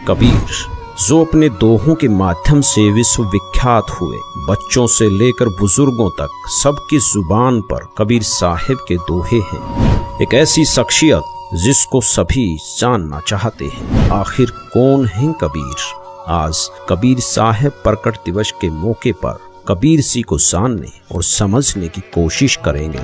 कबीर, जो अपने दोहों के माध्यम से विश्वविख्यात हुए। बच्चों से लेकर बुजुर्गों तक सबकी जुबान पर कबीर साहिब के दोहे हैं। एक ऐसी शख्सियत जिसको सभी जानना चाहते हैं। आखिर कौन है कबीर? आज कबीर साहिब प्रकट दिवस के मौके पर कबीर सी को जानने और समझने की कोशिश करेंगे।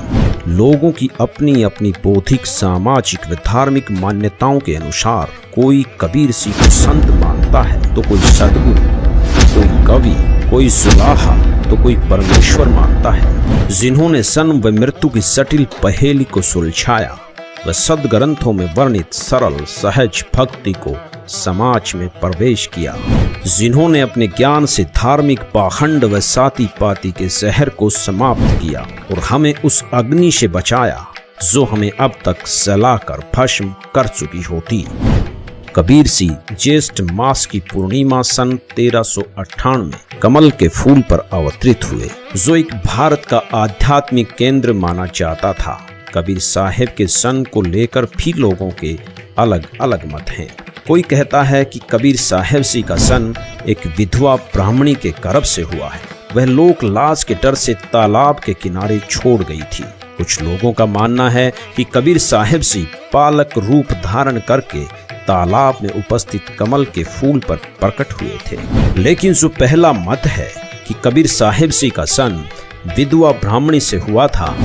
लोगों की अपनी अपनी बौद्धिक, सामाजिक व धार्मिक मान्यताओं के अनुसार कोई कबीर सी को संत मानता है तो कोई सदगुरु, कोई कवि, कोई सुलाहा तो कोई परमेश्वर मानता है। जिन्होंने जन्म व मृत्यु की जटिल पहेली को सुलझाया व सदग्रंथों में वर्णित सरल सहज भक्ति को समाज में प्रवेश किया। जिन्होंने अपने ज्ञान से धार्मिक पाखंड व साती पाती के जहर को समाप्त किया और हमें उस अग्नि से बचाया जो हमें अब तक जलाकर भस्म कर चुकी होती। कबीर सी ज्येष्ठ मास की पूर्णिमा सन 1398 कमल के फूल पर अवतरित हुए, जो एक भारत का आध्यात्मिक केंद्र माना जाता था। कबीर साहिब के सन को लेकर भी लोगों के अलग अलग मत हैं। कोई कहता है कि कबीर साहिब सी का सन एक विधवा ब्राह्मणी के गर्भ से हुआ है। वह लोक लाज के डर से तालाब के किनारे छोड़ गई थी। कुछ लोगों का मानना है कि कबीर साहिब सी बालक रूप धारण करके तालाब में उपस्थित कमल के फूल पर प्रकट हुए थे। लेकिन जो पहला मत है कि कबीर साहिब सी का सन विधवा ब्राह्मणी से हुआ था,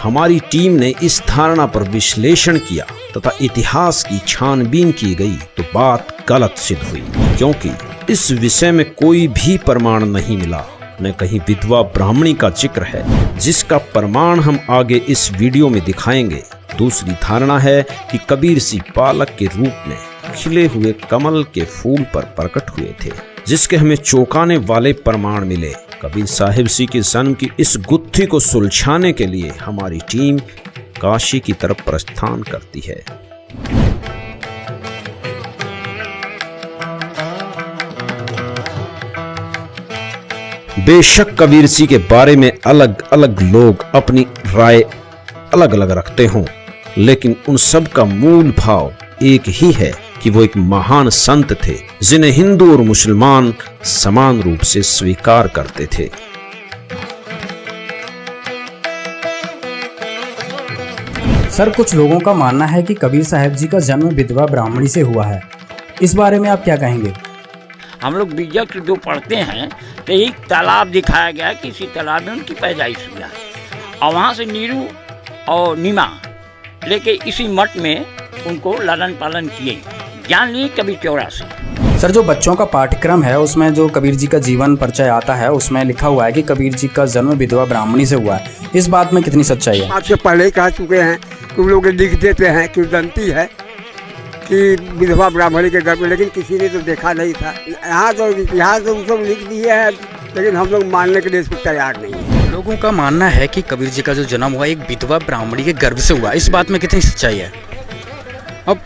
हमारी टीम ने इस धारणा पर विश्लेषण किया तथा इतिहास की छानबीन की गई तो बात गलत सिद्ध हुई, क्योंकि इस विषय में कोई भी प्रमाण नहीं मिला। न कहीं विधवा ब्राह्मणी का जिक्र है, जिसका प्रमाण हम आगे इस वीडियो में दिखाएंगे। दूसरी धारणा है कि कबीर सी बालक के रूप में खिले हुए कमल के फूल पर प्रकट हुए थे, जिसके हमें चौंकाने वाले प्रमाण मिले। कबीर साहिब सी के जन्म की इस गुत्थी को सुलझाने के लिए हमारी टीम काशी की तरफ प्रस्थान करती है। बेशक कबीर सी के बारे में अलग अलग लोग अपनी राय अलग अलग रखते हों, लेकिन उन सब का मूल भाव एक ही है कि वो एक महान संत थे, जिन्हें हिंदू और मुसलमान समान रूप से स्वीकार करते थे। सर, कुछ लोगों का मानना है कि कबीर साहिब जी का जन्म विधवा ब्राह्मणी से हुआ है। इस बारे में आप क्या कहेंगे? हम लोग बीजक जो पढ़ते हैं तो एक तालाब दिखाया गया, किसी तालाब में उनकी पैदाइश हुआ और वहाँ से नीरू और नीमा लेके इसी मठ में उनको लालन पालन किए, ज्ञान लिए कबीर चौरा से। सर, जो बच्चों का पाठ्यक्रम है उसमें जो कबीर जी का जीवन परिचय आता है, उसमें लिखा हुआ है कि कबीर जी का जन्म विधवा ब्राह्मणी से हुआ है। इस बात में कितनी सच्चाई है? आपसे पहले ही कह चुके हैं कि लोग लिख देते हैं कि दंती है कि विधवा ब्राह्मणी के घर में, लेकिन किसी ने तो देखा नहीं था। यहाँ तो इतिहास तो सब लिख दिए हैं, लेकिन हम लोग मानने के लिए इसको तैयार नहीं है। लोगों का मानना है कि कबीर जी का जो जन्म हुआ एक विधवा ब्राह्मणी के गर्भ से हुआ। इस बात में कितनी सच्चाई है? अब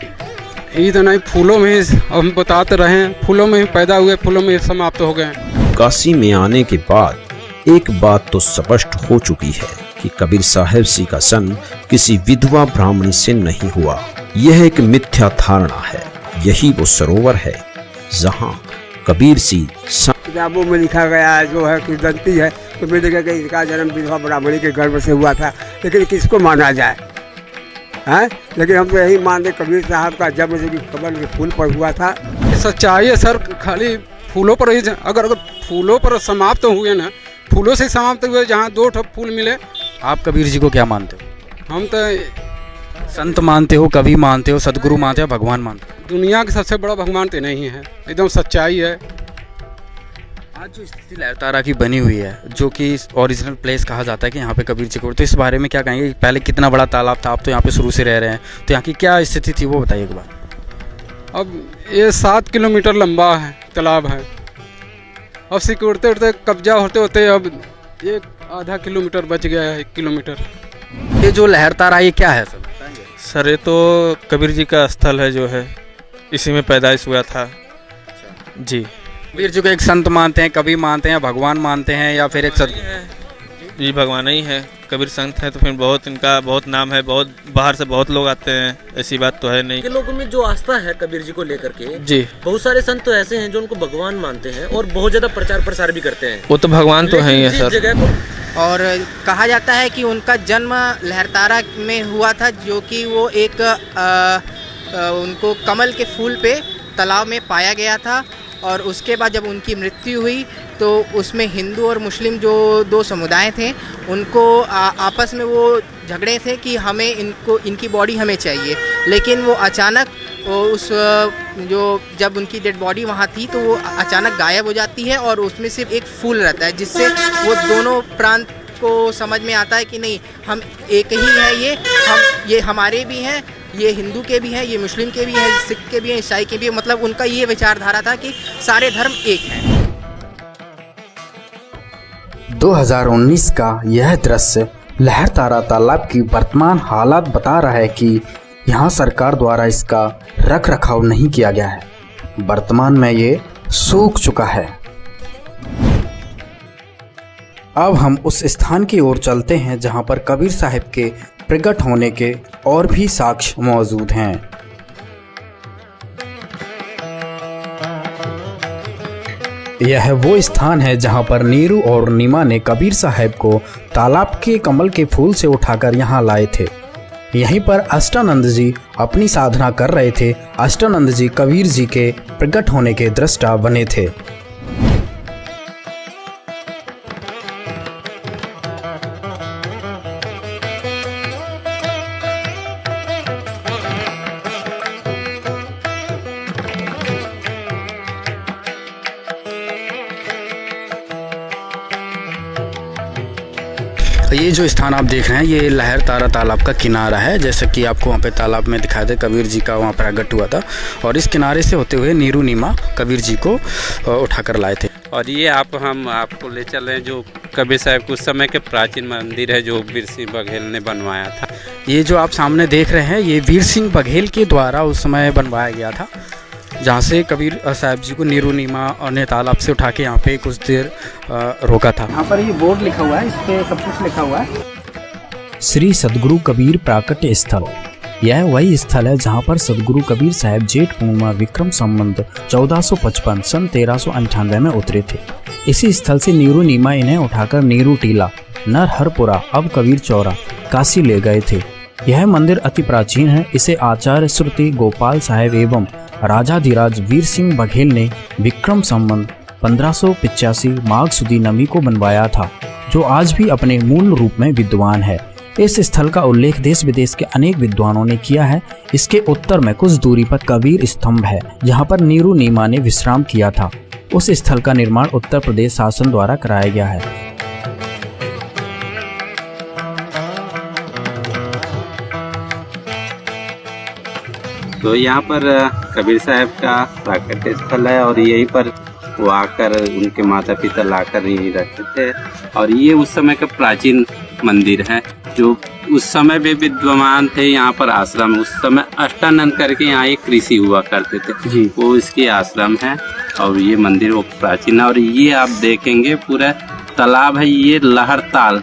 इतना फूलों में हम बताते रहे, फूलों में पैदा हुए, फूलों में समाप्त हो गए। काशी में आने के बाद एक बात तो स्पष्ट हो चुकी है कि कबीर साहिब सी का सन किसी विधवा ब्राह्मणी से नहीं हुआ। यह एक मिथ्या धारणा है। यही वो सरोवर है जहाँ कबीर सी किताबों में लिखा गया है जो है कि दंती है, तो मैं देखा कि इसका जन्म विधवा ब्राह्मणी के गर्भ से हुआ था। लेकिन किसको माना जाए हैं? लेकिन हम तो यही मानते कबीर साहब का जन्म जो कि कमल के फूल पर हुआ था। सच्चाई है सर, खाली फूलों पर ही अगर फूलों पर समाप्त हुए ना, फूलों से समाप्त हुए, जहाँ दो ठप फूल मिले। आप कबीर जी को क्या मानते हो? हम तो संत मानते हो, कवि मानते हो, सदगुरु मानते हो, भगवान मानते हो? दुनिया के सबसे बड़ा भगवान तो नहीं है, एकदम सच्चाई है। आज जो स्थिति लहरतारा की बनी हुई है, जो कि ओरिजिनल प्लेस कहा जाता है कि यहाँ पे कबीर जी को, तो इस बारे में क्या कहेंगे? पहले कितना बड़ा तालाब था, आप तो यहाँ पे शुरू से रह रहे हैं, तो यहाँ की क्या स्थिति थी वो बताइए एक बार। अब ये 7 किलोमीटर लंबा है तालाब है। अब सिकुड़ते उड़ते कब्जा होते होते अब एक आधा किलोमीटर बच गया है, 1 किलोमीटर। ये जो लहरतारा ये क्या है सर? सर, ये तो कबीर जी का स्थल है, जो है इसी में पैदाइश हुआ था जी। कबीर जी को एक संत मानते हैं, कवि मानते हैं, भगवान मानते हैं, या फिर एक सद? जी भगवान ही है। कबीर संत हैं तो फिर बहुत इनका बहुत नाम है, बहुत बाहर से बहुत लोग आते हैं, ऐसी बात तो है नहीं। के लोगों में जो आस्था है कबीर जी को लेकर के, जी बहुत सारे संत तो ऐसे हैं जो उनको भगवान मानते हैं और बहुत ज्यादा प्रचार प्रसार भी करते हैं। वो तो भगवान तो है ही है लेकिन जिस सर। जगह को और कहा जाता है कि उनका जन्म लहरतारा में हुआ था, जो कि वो एक उनको कमल के फूल पे तालाब में पाया गया था। और उसके बाद जब उनकी मृत्यु हुई तो उसमें हिंदू और मुस्लिम जो दो समुदाय थे उनको आपस में वो झगड़े थे कि हमें इनकी बॉडी हमें चाहिए। लेकिन वो अचानक उस जो जब उनकी डेड बॉडी वहाँ थी तो वो अचानक गायब हो जाती है और उसमें सिर्फ एक फूल रहता है, जिससे वो दोनों प्रांत को समझ में आता है कि नहीं, हम एक ही हैं, ये हमारे भी हैं, ये हिंदू के भी हैं, ये मुस्लिम के भी हैं, सिख के भी हैं, ईसाई के भी हैं। मतलब उनका ये विचारधारा था कि सारे धर्म एक हैं। 2019 का यह दृश्य लहरतारा तालाब की वर्तमान हालात बता रहा है कि यहाँ सरकार द्वारा इसका रख रखाव नहीं किया गया है। वर्तमान में ये सूख चुका है। अब हम उस स्थान की ओर चलते हैं जहाँ पर कबीर साहिब के प्रकट होने के और भी साक्ष्य मौजूद हैं। यह वो स्थान है जहां पर नीरू और नीमा ने कबीर साहब को तालाब के कमल के फूल से उठाकर यहां लाए थे। यहीं पर अष्टानंद जी अपनी साधना कर रहे थे। अष्टानंद जी कबीर जी के प्रकट होने के दृष्टा बने थे। ये जो स्थान आप देख रहे हैं ये लहरतारा तालाब का किनारा है। जैसे कि आपको वहाँ पे तालाब में दिखाया था कबीर जी का वहाँ प्रकट हुआ था और इस किनारे से होते हुए नीरू नीमा कबीर जी को उठाकर लाए थे। और ये हम आपको ले चल रहे हैं जो कबीर साहब के उस समय के प्राचीन मंदिर है जो वीर सिंह बघेल ने बनवाया था। ये जो आप सामने देख रहे हैं ये वीर सिंह बघेल के द्वारा उस समय बनवाया गया था, जहाँ से कबीर साहब जी को नीरू नीमा ने तालाब से उठा के यहाँ पे कुछ देर रोका था। यहाँ पर ये बोर्ड लिखा हुआ है, इस पे सब कुछ लिखा हुआ है। श्री सदगुरु कबीर प्राकट्य स्थल। यह वही स्थल है जहाँ पर सदगुरु कबीर साहब जेठ पूर्णिमा विक्रम संवत 1455 सन 1398 में उतरे थे। इसी स्थल से नीरू नीमा इन्हें उठाकर नीरू टीला, नरहरपुरा, अब कबीर चौरा, काशी ले गए थे। यह मंदिर अति प्राचीन है। इसे आचार्य श्रुति गोपाल साहेब एवं राजाधिराज वीर सिंह बघेल ने विक्रम संवत 1585 माघ सुदी नमी को बनवाया था, जो आज भी अपने मूल रूप में विद्वान है। इस स्थल का उल्लेख देश विदेश के अनेक विद्वानों ने किया है। इसके उत्तर में कुछ दूरी पर कबीर स्तंभ है, जहाँ पर नीरू नीमा ने विश्राम किया था। उस स्थल का निर्माण उत्तर प्रदेश शासन द्वारा कराया गया है। तो यहाँ पर कबीर साहब का प्राकट्य स्थल है और यहीं पर वो आकर उनके माता पिता लाकर यहीं रहते थे। और ये उस समय का प्राचीन मंदिर है जो उस समय भी विद्वान थे। यहाँ पर आश्रम उस समय अष्टानंद करके यहाँ एक ऋषि हुआ करते थे जी, वो इसके आश्रम है और ये मंदिर वो प्राचीन है। और ये आप देखेंगे पूरा तालाब है, ये लहरताल,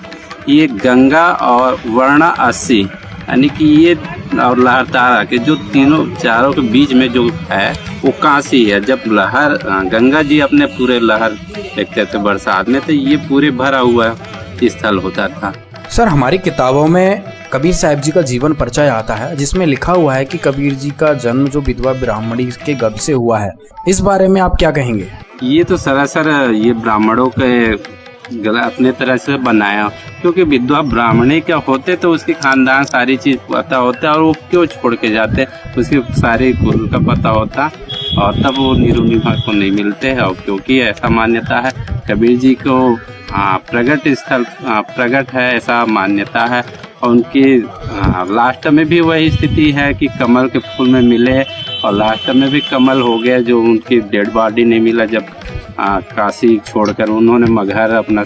ये गंगा और वर्ण 80 यानी कि ये और लहरतारा के जो तीनों चारों के बीच में जो है वो काशी है। जब लहर गंगा जी अपने पूरे लहर देखते थे बरसात में तो ये पूरे भरा हुआ स्थल होता था। सर, हमारी किताबों में कबीर साहब जी का जीवन परिचय आता है जिसमें लिखा हुआ है कि कबीर जी का जन्म जो विधवा ब्राह्मणी के गर्भ से हुआ है। इस बारे में आप क्या कहेंगे? ये तो सरासर ये ब्राह्मणों के अपने तरह से बनाया, क्योंकि विधवा ब्राह्मणी क्या होते तो उसके खानदान सारी चीज पता होता और वो क्यों छोड़ के जाते उसके सारे कुल का पता होता और तब वो नीरू नीमा को नहीं मिलते हैं। और क्योंकि ऐसा मान्यता है कबीर जी को प्रगट स्थल प्रगट है ऐसा मान्यता है। और उनकी लास्ट में भी वही स्थिति है कि कमल के फूल में मिले और लास्ट में भी कमल हो गया, जो उनकी डेड बॉडी नहीं मिला जब काशी छोड़कर उन्होंने मगहर अपना।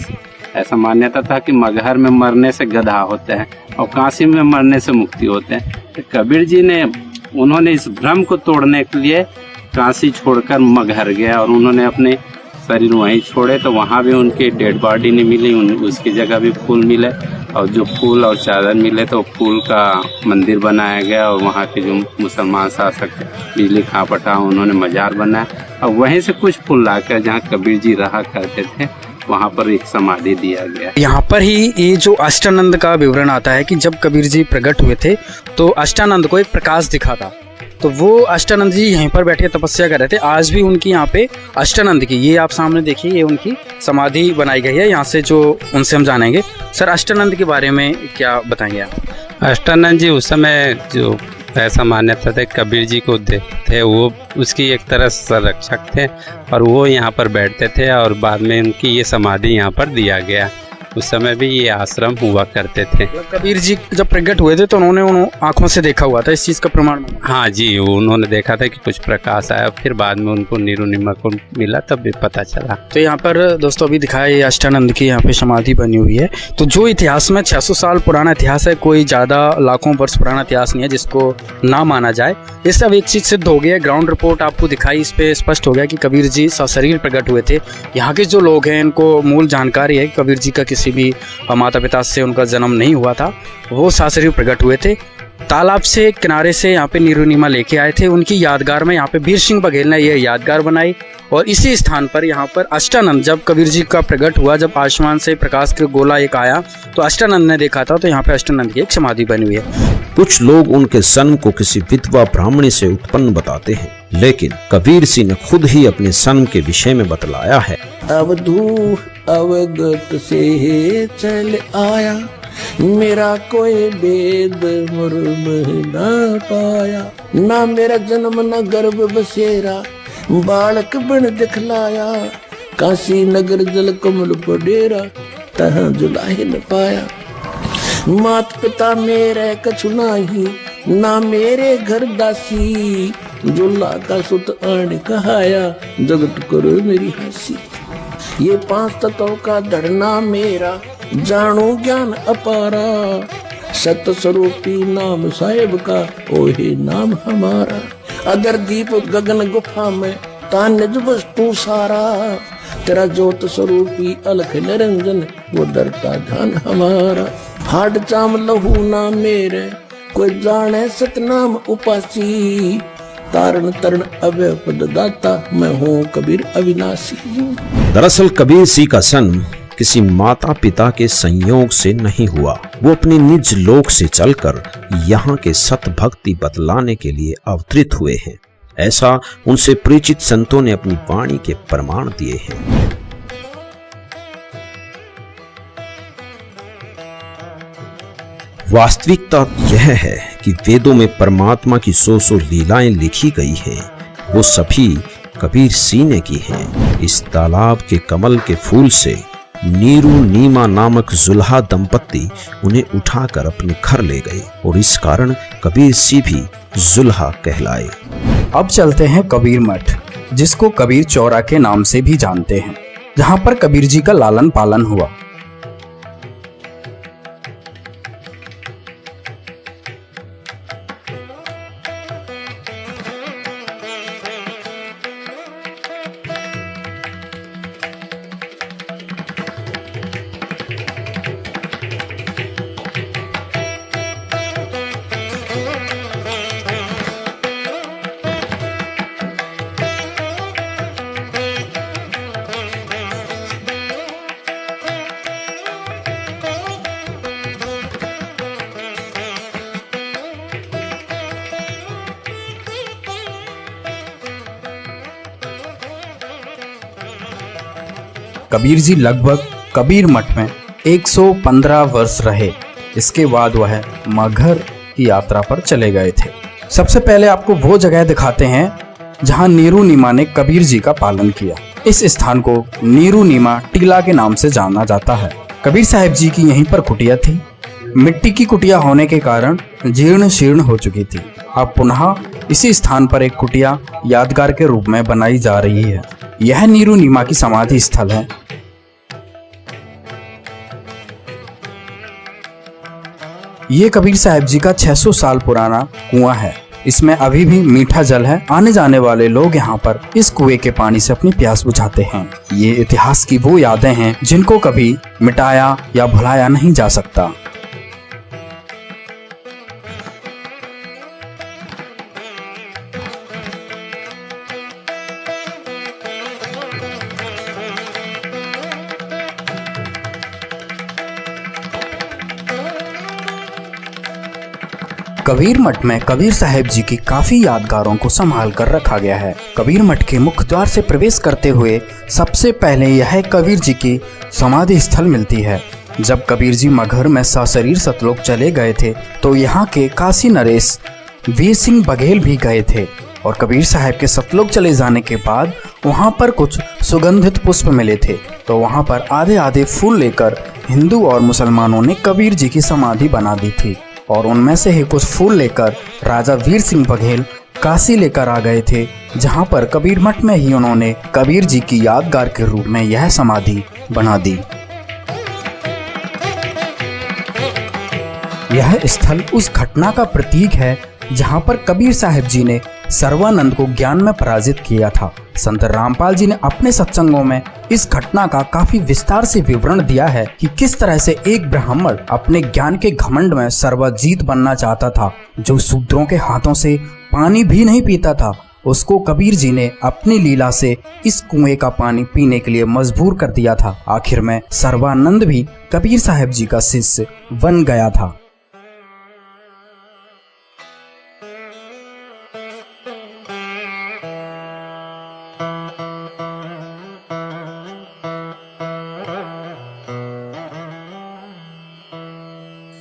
ऐसा मान्यता था कि मगहर में मरने से गधा होते हैं और काशी में मरने से मुक्ति होते हैं। तो कबीर जी ने उन्होंने इस भ्रम को तोड़ने के लिए काशी छोड़कर मगहर गया और उन्होंने अपने शरीर वहीं छोड़े तो वहाँ भी उनकी डेड बॉडी नहीं मिली, उसकी जगह भी फूल मिले और जो फूल और चादर मिले तो फूल का मंदिर बनाया गया और वहाँ के जो मुसलमान शासक बिजली खां पटा उन्होंने मजार बनाया और वहीं से कुछ फूल लाकर जहाँ कबीर जी रहा करते थे वहाँ पर एक समाधि दिया गया। यहाँ पर ही ये जो अष्टानंद का विवरण आता है कि जब कबीर जी प्रकट हुए थे तो अष्टानंद को एक प्रकाश दिखा था, तो वो अष्टानंद जी यहीं पर बैठ के तपस्या कर रहे थे। आज भी उनकी यहाँ पे अष्टानंद की, ये आप सामने देखिए, ये उनकी समाधि बनाई गई है। यहाँ से जो उनसे हम जानेंगे। सर, अष्टानंद के बारे में क्या बताएंगे आप? अष्टानंद जी उस समय जो ऐसा मान्यता थे कबीर जी को देते थे, वो उसकी एक तरह संरक्षक थे और वो यहाँ पर बैठते थे और बाद में उनकी ये समाधि यहाँ पर दिया गया। उस समय भी ये आश्रम हुआ करते थे। कबीर जी जब प्रकट हुए थे तो उन्होंने उन आंखों से देखा हुआ था, इस चीज़ का प्रमाण? हाँ जी, उन्होंने देखा था कि कुछ प्रकाश आया, फिर बाद में उनको नीरू नीमा को मिला तब भी पता चला। तो यहाँ पर दोस्तों अभी दिखाया ये अष्टानंद की यहाँ पे समाधि बनी हुई है। तो जो इतिहास में 600 साल पुराना इतिहास है, कोई ज़्यादा लाखों वर्ष पुराना इतिहास नहीं है जिसको ना माना जाए। ये सब एक चीज़ सिद्ध हो गया, ग्राउंड रिपोर्ट आपको दिखाई, इस पे स्पष्ट हो गया कि कबीर जी सशरीर प्रकट हुए थे। यहाँ के जो लोग हैं इनको मूल जानकारी है कि कबीर जी का किसी भी माता पिता से उनका जन्म नहीं हुआ था, वो सशरीर प्रकट हुए थे। तालाब से किनारे से यहाँ पे नीरू नीमा लेके आए थे। उनकी यादगार में यहाँ पे वीर सिंह बघेल ने ये यादगार बनाई और इसी स्थान पर यहाँ पर अष्टानंद, जब कबीर जी का प्रकट हुआ, जब आसमान से प्रकाश का गोला एक आया तो अष्टानंद ने देखा था, तो यहाँ पे अष्टानंद की एक समाधि बनी हुई है। कुछ लोग उनके जन्म को किसी विधवा ब्राह्मणी से उत्पन्न बताते हैं, लेकिन कबीर सिंह ने खुद ही अपने जन्म के विषय में बतलाया है। अवधू अवगत से चल आया, मेरा कोई भेद मुर्म न पाया, ना मेरा जन्म न गर्भ बसेरा, बालक बन दिखलाया, काशी नगर जल कमल पडेरा, तहाँ जुलाही न पाया। मात पिता मेरे कछु नाही, ना मेरे घर दासी, जुल्ला का सुत आन कहाया, जगत करो मेरी हंसी। ये 5 तत्वों का धरना मेरा, जानो ज्ञान अपारा, सत स्वरूपी नाम साहेब का, ओहे नाम हमारा। अगर दीप गगन गुफा में तान्य वस्तु सारा, तेरा ज्योत स्वरूपी अलख निरंजन, वो डरता ध्यान हमारा। हाड चाम लहू ना मेरे, कोई जाने सतनाम उपासी, तारण तरण अभय पद दाता, मैं हूँ कबीर अविनाशी। दरअसल कबीर सिंह का जन्म किसी माता पिता के संयोग से नहीं हुआ, वो अपने निज लोक से चलकर यहाँ के सत भक्ति बतलाने के लिए अवतरित हुए हैं। ऐसा उनसे परिचित संतों ने अपनी वाणी के प्रमाण दिए हैं। वास्तविकता यह है कि वेदों में परमात्मा की 100 लीलाएं लिखी गई हैं, वो सभी कबीर सिंह ने की हैं। इस तालाब के कमल के फूल से नीरू नीमा नामक जुल्हा दंपत्ति उन्हें उठाकर अपने घर ले गए और इस कारण कबीर सिंह भी जुल्हा कहलाए। अब चलते हैं कबीर मठ, जिसको कबीर चौरा के नाम से भी जानते हैं, जहाँ पर कबीर जी का लालन पालन हुआ। कबीर जी लगभग कबीर मठ में 115 वर्ष रहे। इसके बाद वह मगहर की यात्रा पर चले गए थे। सबसे पहले आपको वो जगह दिखाते हैं जहां नीरू नीमा ने कबीर जी का पालन किया। इस स्थान को नीरू नीमा टीला के नाम से जाना जाता है। कबीर साहब जी की यहीं पर कुटिया थी। मिट्टी की कुटिया होने के कारण जीर्ण शीर्ण हो चुकी थी। अब पुनः इसी स्थान पर एक कुटिया यादगार के रूप में बनाई जा रही है। यह नीरू नीमा की समाधि स्थल है। ये कबीर साहब जी का 600 साल पुराना कुआं है। इसमें अभी भी मीठा जल है। आने जाने वाले लोग यहाँ पर इस कुएं के पानी से अपनी प्यास बुझाते हैं। ये इतिहास की वो यादें हैं जिनको कभी मिटाया या भुलाया नहीं जा सकता। कबीर मठ में कबीर साहब जी की काफी यादगारों को संभाल कर रखा गया है। कबीर मठ के मुख्य द्वार से प्रवेश करते हुए सबसे पहले यह कबीर जी की समाधि स्थल मिलती है। जब कबीर जी मगहर में सशरीर सतलोक चले गए थे तो यहाँ के काशी नरेश वीर सिंह बघेल भी गए थे और कबीर साहब के सतलोक चले जाने के बाद वहाँ पर कुछ सुगंधित पुष्प मिले थे, तो वहाँ पर आधे आधे फूल लेकर हिंदू और मुसलमानों ने कबीर जी की समाधि बना दी थी और उनमें से ही कुछ फूल लेकर राजा वीर सिंह बघेल काशी लेकर आ गए थे, जहाँ पर कबीर मठ में ही उन्होंने कबीर जी की यादगार के रूप में यह समाधि बना दी। यह स्थल उस घटना का प्रतीक है जहां पर कबीर साहब जी ने सर्वानंद को ज्ञान में पराजित किया था। संत रामपाल जी ने अपने सत्संगों में इस घटना का काफी विस्तार से विवरण दिया है कि किस तरह से एक ब्राह्मण अपने ज्ञान के घमंड में सर्वजीत बनना चाहता था, जो शूद्रों के हाथों से पानी भी नहीं पीता था, उसको कबीर जी ने अपनी लीला से इस कुएं का पानी पीने के लिए मजबूर कर दिया था। आखिर में सर्वानंद भी कबीर साहब जी का शिष्य बन गया था।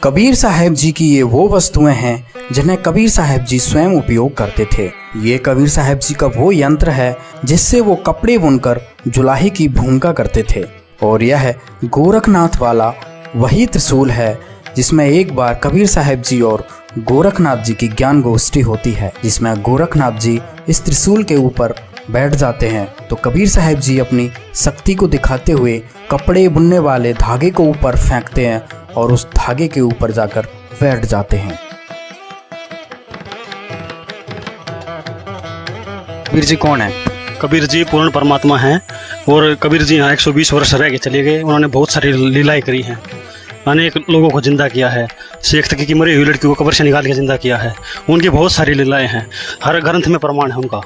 कबीर साहब जी की ये वो वस्तुएं हैं जिन्हें कबीर साहब जी स्वयं उपयोग करते थे। ये कबीर साहब जी का वो यंत्र है जिससे वो कपड़े बुनकर जुलाही की भूमिका करते थे और यह गोरखनाथ वाला वही त्रिशूल है जिसमें एक बार कबीर साहब जी और गोरखनाथ जी की ज्ञान गोष्ठी होती है, जिसमें गोरखनाथ जी इस त्रिशूल के ऊपर बैठ जाते हैं तो कबीर साहब जी अपनी शक्ति को दिखाते हुए कपड़े बुनने वाले धागे को ऊपर फेंकते हैं और उस धागे के ऊपर जाकर बैठ जाते हैं। कबीर जी कौन है? कबीर जी पूर्ण परमात्मा हैं और कबीर जी यहाँ 120 वर्ष रह के चले गए। उन्होंने बहुत सारी लीलाएं करी हैं, अनेक लोगों को जिंदा किया है। शेख तकी की मरी हुई लड़की को कब्र से निकाल के जिंदा किया है। उनकी बहुत सारी लीलाएं हैं, हर ग्रंथ में प्रमाण है उनका,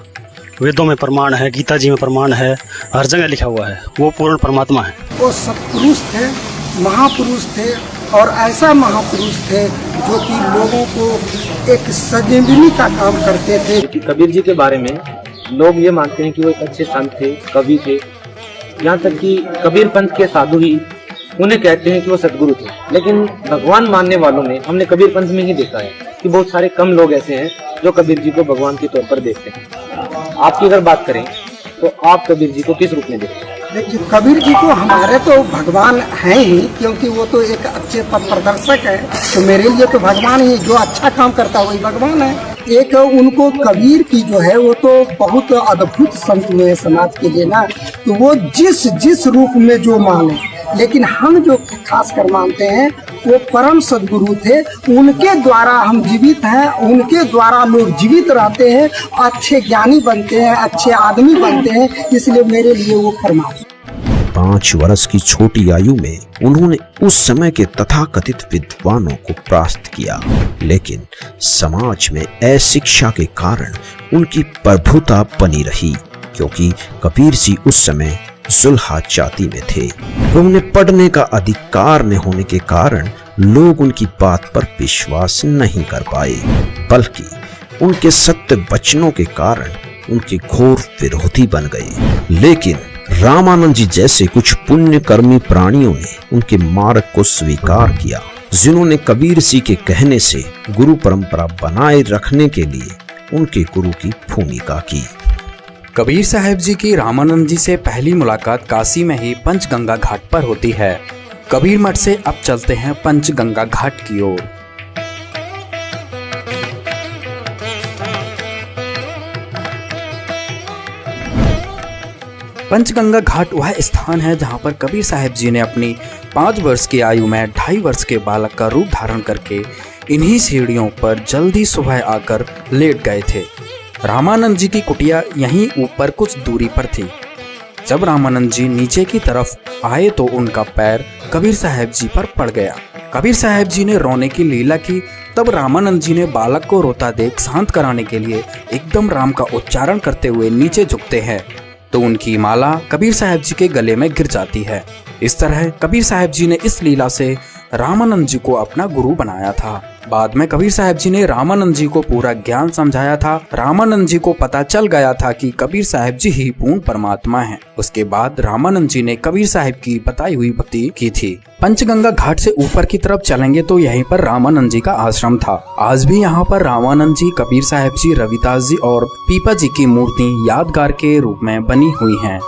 वेदों में प्रमाण है, गीता जी में प्रमाण है, हर जगह लिखा हुआ है। वो पूर्ण परमात्मा है। वो सत्पुरुष थे, महापुरुष थे और ऐसा महापुरुष थे जो कि लोगों को एक संजीवनी का काम करते थे। कबीर जी के बारे में लोग ये मानते हैं कि वो एक अच्छे संत थे, कवि थे, यहाँ तक कि कबीर पंथ के साधु ही उन्हें कहते हैं कि वो सदगुरु थे। लेकिन भगवान मानने वालों में हमने कबीर पंथ में ही देखा है कि बहुत सारे कम लोग ऐसे हैं जो कबीर जी को भगवान के तौर पर देखते हैं। आपकी अगर बात करें तो आप कबीर जी को किस रूप में देखते हैं? देखिए, कबीर जी तो हमारे तो भगवान हैं ही, क्योंकि वो तो एक अच्छे पथ प्रदर्शक है। तो मेरे लिए तो भगवान ही, जो अच्छा काम करता है वही भगवान है। एक उनको कबीर की जो है वो तो बहुत अद्भुत संत हुए समाज के लिए ना, तो वो जिस रूप में जो माने, लेकिन हम जो खास कर मानते हैं वो परम सदगुरु थे। उनके द्वारा हम जीवित हैं, उनके द्वारा लोग जीवित रहते हैं, अच्छे ज्ञानी बनते हैं, अच्छे आदमी बनते हैं, इसलिए मेरे लिए वो परमात्मा। 5 वर्ष की छोटी आयु में उन्होंने उस समय के तथाकथित विद्वानों को परास्त किया, लेकिन समाज में अशिक्षा के कारण उनकी प्रभुता बनी रही, क्योंकि कबीर जी उस समय जुल्हा जाति में थे। उन्हें पढ़ने का अधिकार न होने के कारण लोग उनकी बात पर विश्वास नहीं कर पाए, बल्कि उनके सत्य वचनों के कारण उनके घोर विरोधी बन गए। लेकिन रामानंद जी जैसे कुछ पुण्यकर्मी प्राणियों ने उनके मार्ग को स्वीकार किया, जिन्होंने कबीर जी के कहने से गुरु परंपरा बनाए रखने के लिए उनके गुरु की भूमिका की। कबीर साहब जी की रामानंद जी से पहली मुलाकात काशी में ही पंचगंगा घाट पर होती है। कबीर मठ से अब चलते हैं पंचगंगा घाट की ओर। पंचगंगा घाट वह स्थान है जहां पर कबीर साहब जी ने अपनी 5 वर्ष की आयु में 2.5 वर्ष के बालक का रूप धारण करके इन्हीं सीढ़ियों पर जल्दी सुबह आकर लेट गए थे। रामानंद जी की कुटिया यहीं ऊपर कुछ दूरी पर थी। जब रामानंद जी नीचे की तरफ आए तो उनका पैर कबीर साहब जी पर पड़ गया। कबीर साहब जी ने रोने की लीला की। तब रामानंद जी ने बालक को रोता देख शांत कराने के लिए एकदम राम का उच्चारण करते हुए नीचे झुकते हैं तो उनकी माला कबीर साहब जी के गले में गिर जाती है। इस तरह कबीर साहब जी ने इस लीला से रामानंद जी को अपना गुरु बनाया था। बाद में कबीर साहब जी ने रामानंद जी को पूरा ज्ञान समझाया था। रामानंद जी को पता चल गया था कि कबीर साहब जी ही पूर्ण परमात्मा हैं। उसके बाद रामानंद जी ने कबीर साहब की बताई हुई भक्ति की थी। पंचगंगा घाट से ऊपर की तरफ चलेंगे तो यहीं पर रामानंद जी का आश्रम था। आज भी यहाँ पर रामानंद जी, कबीर साहब जी, रविदास जी और पीपा जी की मूर्ति यादगार के रूप में बनी हुई हैं।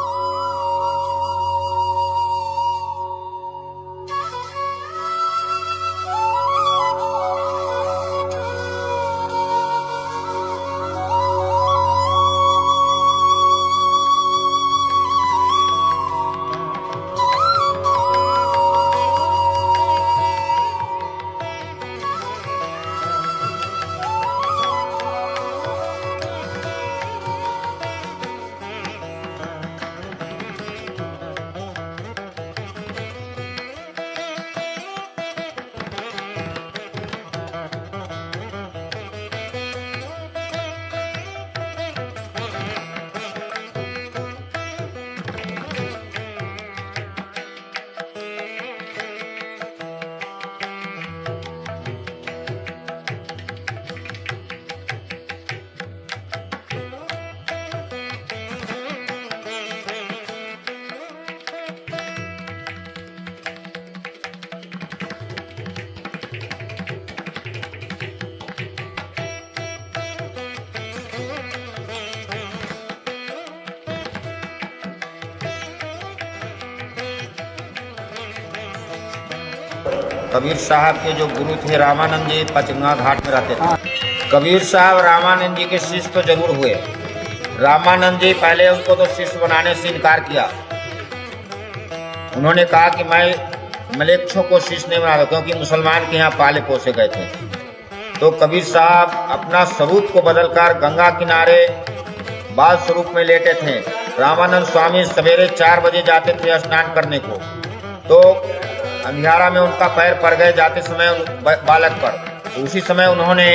कबीर साहब के जो गुरु थे रामानंद जी पंचगंगा घाट में रहते थे। कबीर साहब रामानंद जी के शिष्य तो जरूर हुए। रामानंद जी पहले उनको तो शिष्य बनाने से इनकार किया। उन्होंने कहा कि मैं मलेच्छों को शिष्य नहीं बनाता, क्योंकि मुसलमान के यहाँ पाले पोसे गए थे। तो कबीर साहब अपना स्वरूप को बदलकर गंगा किनारे बाल स्वरूप में लेटे थे। रामानंद स्वामी सवेरे 4 बजे जाते थे स्नान करने को, तो अंधियारा में उनका पैर पड़ गए जाते समय बालक पर। उसी समय उन्होंने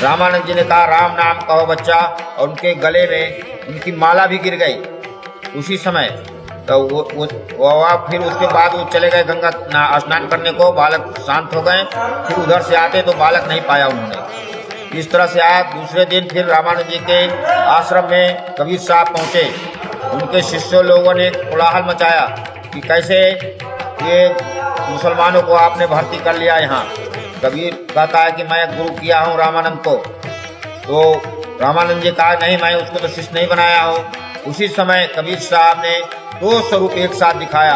रामानंद जी ने कहा राम नाम कहो बच्चा, और उनके गले में उनकी माला भी गिर गई उसी समय। तो वो फिर उसके बाद वो चले गए गंगा स्नान करने को। बालक शांत हो गए। फिर उधर से आते तो बालक नहीं पाया उन्होंने। इस तरह से आया। दूसरे दिन फिर रामानंद जी के आश्रम में कबीर साहब पहुँचे। उनके शिष्यों लोगों ने कोलाहल मचाया कि कैसे ये मुसलमानों को आपने भर्ती कर लिया यहाँ। कबीर कहता है कि मैं गुरु किया हूँ रामानंद को। तो रामानंद जी कहा नहीं, मैं उसको तो शिष्य नहीं बनाया हूँ। उसी समय कबीर साहब ने 2 स्वरूप एक साथ दिखाया,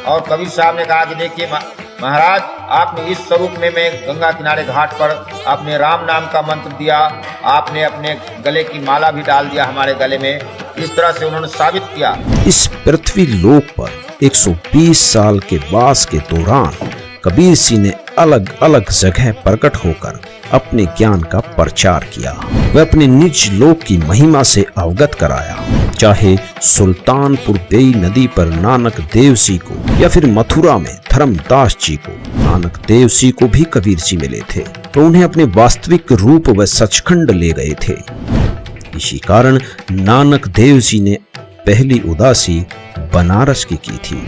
और कबीर साहब ने कहा कि देखिए महाराज, आपने इस स्वरूप में मैं गंगा किनारे घाट पर आपने राम नाम का मंत्र दिया, आपने अपने गले की माला भी डाल दिया हमारे गले में। इस तरह से उन्होंने साबित किया। इस पृथ्वी लोक पर 120 साल के वास के दौरान कबीर सिंह ने अलग अलग जगह प्रकट होकर अपने ज्ञान का प्रचार किया। वह अपने निज लोक की महिमा से अवगत कराया। चाहे सुल्तानपुर बेई नदी पर नानक देव जी को, या फिर मथुरा में धर्मदास जी को। नानक देव जी को भी कबीर जी मिले थे, तो उन्हें अपने वास्तविक रूप व सचखंड ले गए थे। इसी कारण नानक देव जी ने पहली उदासी बनारस की थी।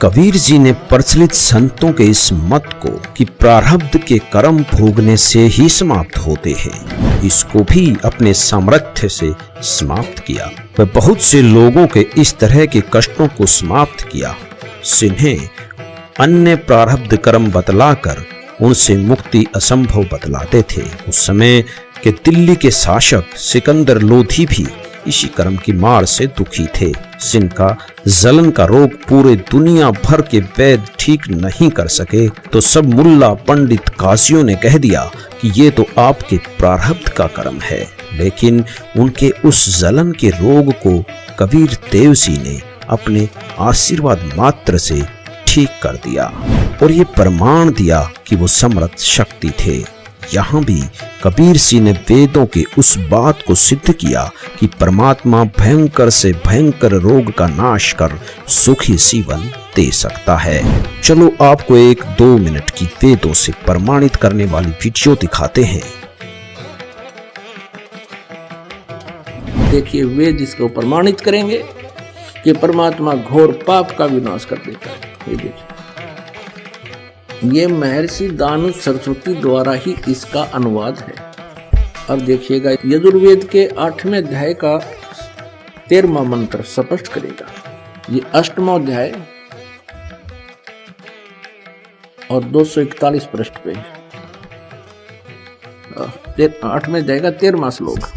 कबीर जी ने प्रचलित संतों के इस मत को कि प्रारब्ध के कर्म भोगने से ही समाप्त होते हैं, इसको भी अपने सामर्थ्य से समाप्त किया। वह बहुत से लोगों के इस तरह के कष्टों को समाप्त किया, जिन्हें अन्य प्रारब्ध कर्म बतलाकर उनसे मुक्ति असंभव बतलाते थे। उस समय के दिल्ली के शासक सिकंदर लोधी भी इसी कर्म की मार से दुखी थे, जिनका जलन का रोग पूरे दुनिया भर के वैद्य ठीक नहीं कर सके। तो सब मुल्ला पंडित काजियों ने कह दिया कि ये तो आपके प्रारब्ध का कर्म है। लेकिन उनके उस जलन के रोग को कबीर देव जी ने अपने आशीर्वाद मात्र से ठीक कर दिया, और ये प्रमाण दिया कि वो समर्थ शक्ति थे। यहाँ भी कबीर सिंह ने वेदों के उस बात को सिद्ध किया कि परमात्मा भयंकर से भयंकर रोग का नाश कर सुखी जीवन दे सकता है। चलो आपको 1-2 मिनट की वेदों से प्रमाणित करने वाली वीडियो दिखाते हैं। देखिए, वेद इसको प्रमाणित करेंगे कि परमात्मा घोर पाप का विनाश कर देता है। ये देखिए, ये महर्षि दानु सरस्वती द्वारा ही इसका अनुवाद है। अब देखिएगा, यजुर्वेद के 8वें अध्याय का 13वां मंत्र स्पष्ट करेगा। ये 8वां अध्याय और 241 पृष्ठ पे 8वें अध्याय का 13वां श्लोक।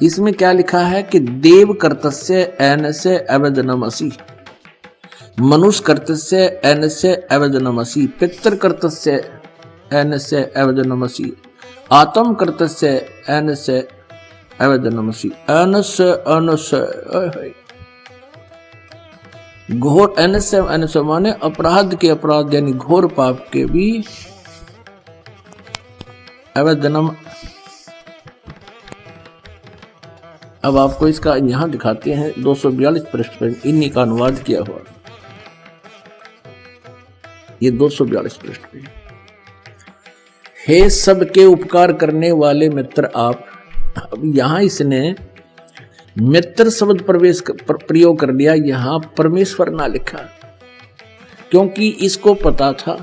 इसमें क्या लिखा है कि देव कर्तस्य एनस्य अवदनमसि, मनुष्य कर्तस्य एनस्य अवदनमसि, पितृ कर्तस्य एनस्य अवदनमसि, आत्म कर्तस्य एनस्य अवदनमसि। एनस्य एनस्य घोर, एनस्य एनस्य माने अपराध के अपराध यानी घोर पाप के भी अवदनम। अब आपको इसका यहां दिखाते हैं 242 पृष्ठ पर इन्हीं का अनुवाद किया हुआ। ये 242 पृष्ठ पे, हे सबके उपकार करने वाले मित्र आप। अब यहां इसने मित्र शब्द प्रयोग कर लिया, यहां परमेश्वर ना लिखा, क्योंकि इसको पता था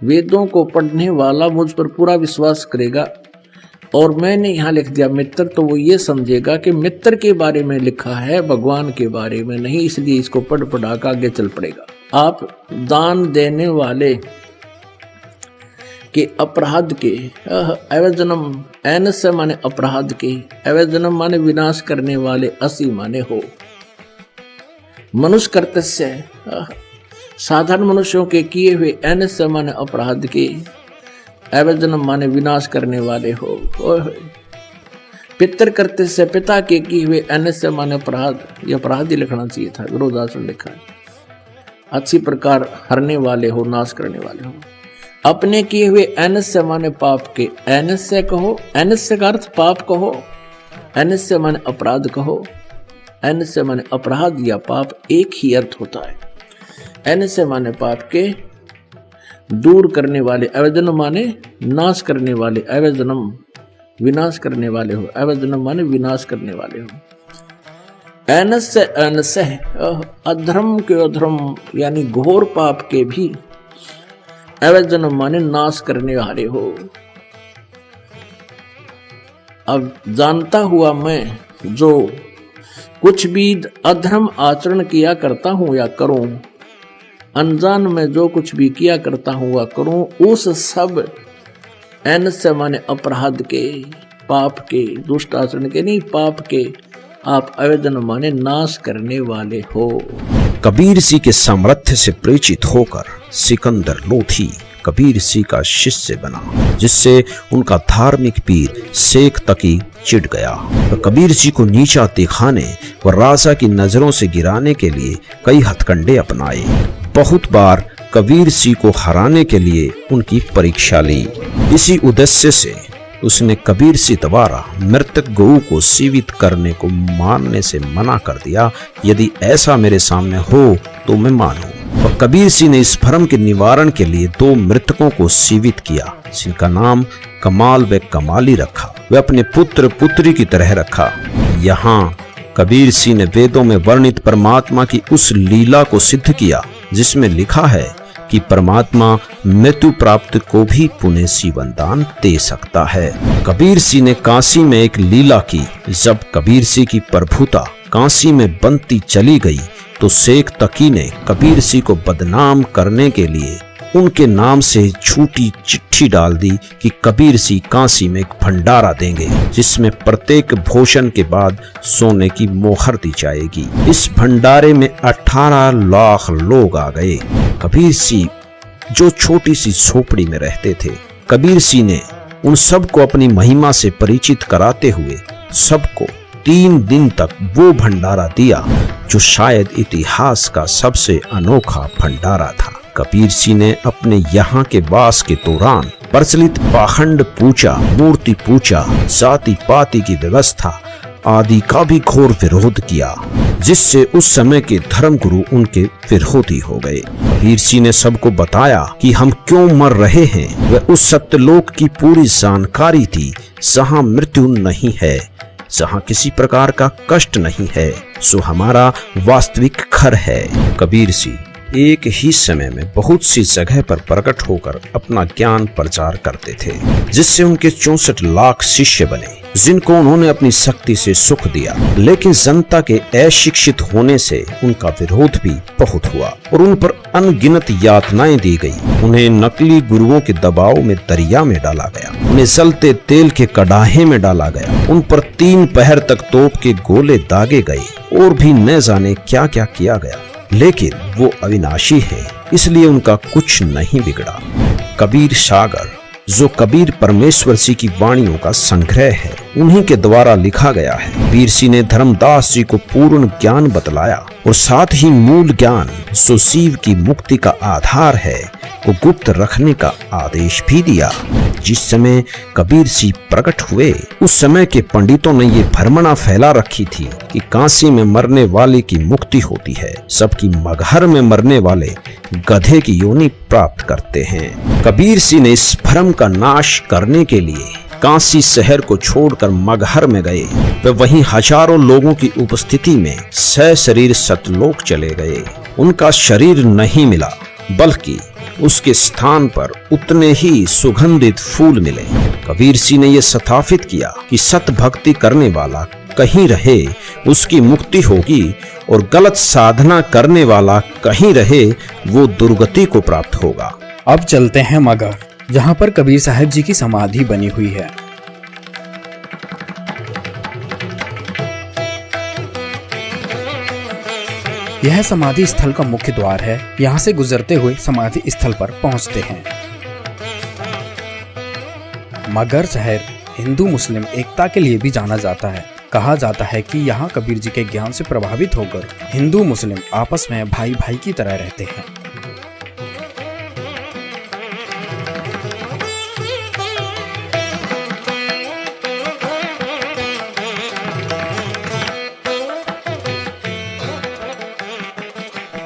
वेदों को पढ़ने वाला मुझ पर पूरा विश्वास करेगा, और मैंने यहाँ लिख दिया मित्र, तो वो ये समझेगा कि मित्र के बारे में लिखा है, भगवान के बारे में नहीं, इसलिए इसको पढ़ पढ़ा कर आगे चल पड़ेगा। आप दान देने वाले के अपराध के, अवजनम एनस्य माने अपराध के, अवजनम माने विनाश करने वाले, असी माने हो। मनुष्य कर्तस्य साधारण मनुष्यों के किए हुए, एनस्य माने अपराध के, अवजनम माने विनाश करने वाले हो। पितर करते से पिता के किए हुए, एनस्य माने अपराध, ये अपराध ही लिखना चाहिए था, विरोधाचरण लिखा है। अच्छी प्रकार हरने वाले हो, नाश करने वाले हो। अपने किए हुए, एनस्य माने पाप के, एनस्य कहो, एनस्य का अर्थ पाप कहो, एनस्य माने अपराध कहो, एनस्य माने अपराध या पाप एक ही अर्थ होता है। एनस्य माने पाप के, दूर करने वाले, अवजनम माने नाश करने वाले, अवजनम विनाश करने वाले हो, अवजनम माने विनाश करने वाले हो। एनस्य एनस्य अधर्म के अधर्म यानी घोर पाप के भी, अवजनम माने नाश करने वाले हो। अब जानता हुआ मैं जो कुछ भी अधर्म आचरण किया करता हूं या करूं, अनजान में जो कुछ भी किया करता हूं वह करूं, उस सब एनस्य माने अपराध के, पाप के, दुष्ट आचरण के नहीं, पाप के आप अवजन माने नाश करने वाले हो। कबीर सिंह के सामर्थ्य से प्रेरित होकर सिकंदर लोधी कबीर सिंह का शिष्य बना, जिससे उनका धार्मिक पीर शेख तकी चिढ़ गया। तो कबीर सिंह को नीचा दिखाने व राजा की नजरों से गिराने के लिए कई हथकंडे अपनाए। बहुत बार कबीर सिंह को हराने के लिए उनकी परीक्षा ली। इसी उद्देश्य से उसने कबीर सिंह द्वारा मृतक गऊ को जीवित करने को मानने से मना कर दिया। यदि ऐसा मेरे सामने हो तो मैं मानूं। और कबीर सिंह ने इस भ्रम के निवारण के लिए 2 मृतकों को जीवित किया, जिनका नाम कमाल व कमाली रखा। वे अपने पुत्र पुत्री की तरह रखा। यहाँ कबीर सिंह ने वेदों में वर्णित परमात्मा की उस लीला को सिद्ध किया जिसमें लिखा है कि परमात्मा मृत्यु प्राप्त को भी पुनः जीवन दान दे सकता है। कबीर सिंह ने काशी में एक लीला की। जब कबीर सिंह की प्रभुता काशी में बनती चली गई तो शेख तकी ने कबीर सिंह को बदनाम करने के लिए उनके नाम से झूठी चिट्ठी डाल दी कि कबीर सिंह काशी में एक भंडारा देंगे, जिसमें प्रत्येक भोजन के बाद सोने की मोहर दी जाएगी। इस भंडारे में 18 लाख लोग आ गए। कबीर सिंह जो छोटी सी झोपड़ी में रहते थे, कबीर सिंह ने उन सबको अपनी महिमा से परिचित कराते हुए सबको 3 दिन तक वो भंडारा दिया जो शायद इतिहास का सबसे अनोखा भंडारा था। कबीर सिंह ने अपने यहाँ के वास के दौरान प्रचलित पाखंड पूजा, मूर्ति पूजा, जाति पाति की व्यवस्था आदि का भी घोर विरोध किया, जिससे उस समय के धर्मगुरु उनके विरोधी हो गए। कबीर सिंह ने सबको बताया कि हम क्यों मर रहे हैं। वह उस सत्यलोक की पूरी जानकारी थी जहाँ मृत्यु नहीं है, जहाँ किसी प्रकार का कष्ट नहीं है, सो हमारा वास्तविक घर है। कबीर सिंह एक ही समय में बहुत सी जगह पर प्रकट होकर अपना ज्ञान प्रचार करते थे, जिससे उनके 64 लाख शिष्य बने, जिनको उन्होंने अपनी शक्ति से सुख दिया। लेकिन जनता के अशिक्षित होने से उनका विरोध भी बहुत हुआ और उन पर अनगिनत यातनाएं दी गई। उन्हें नकली गुरुओं के दबाव में दरिया में डाला गया, उन्हें जलते तेल के कड़ाहे में डाला गया, उन पर 3 पहर तक तोप के गोले दागे गए और भी न जाने क्या क्या किया गया। लेकिन वो अविनाशी है, इसलिए उनका कुछ नहीं बिगड़ा। कबीर सागर, जो कबीर परमेश्वर जी की वाणियों का संग्रह है, उन्हीं के द्वारा लिखा गया है। कबीर सिंह ने धर्मदास जी को पूर्ण ज्ञान बतलाया और साथ ही मूल ज्ञान, जो शिव की मुक्ति का आधार है, को गुप्त रखने का आदेश भी दिया। जिस समय कबीर सिंह प्रकट हुए, उस समय के पंडितों ने ये भ्रमणा फैला रखी थी कि काशी में मरने वाले की मुक्ति होती है, सबकी मगहर में मरने वाले गधे की योनि प्राप्त करते हैं। कबीर सिंह ने इस भ्रम का नाश करने के लिए काशी शहर को छोड़कर मगहर में गए। वे वहीं हजारों लोगों की उपस्थिति में सशरीर सतलोक चले गए। उनका शरीर नहीं मिला, बल्कि उसके स्थान पर उतने ही सुगंधित फूल मिले। कबीर सिंह ने यह स्थापित किया कि सत भक्ति करने वाला कहीं रहे उसकी मुक्ति होगी, और गलत साधना करने वाला कहीं रहे वो दुर्गति को प्राप्त होगा। अब चलते हैं मगहर, जहाँ पर कबीर साहब जी की समाधि बनी हुई है। यह समाधि स्थल का मुख्य द्वार है। यहाँ से गुजरते हुए समाधि स्थल पर पहुँचते हैं। मगहर शहर हिंदू मुस्लिम एकता के लिए भी जाना जाता है। कहा जाता है कि यहाँ कबीर जी के ज्ञान से प्रभावित होकर हिंदू मुस्लिम आपस में भाई भाई की तरह रहते हैं।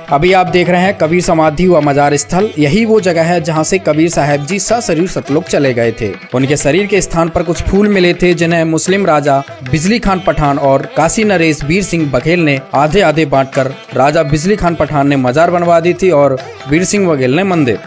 अभी आप देख रहे हैं कबीर समाधि व मजार स्थल। यही वो जगह है जहां से कबीर साहब जी सशरीर सतलोक चले गए थे। उनके शरीर के स्थान पर कुछ फूल मिले थे, जिन्हें मुस्लिम राजा बिजली खान पठान और काशी नरेश वीर सिंह बघेल ने आधे आधे बांटकर राजा बिजली खान पठान ने मजार बनवा दी थी और वीर सिंह बघेल ने मंदिर।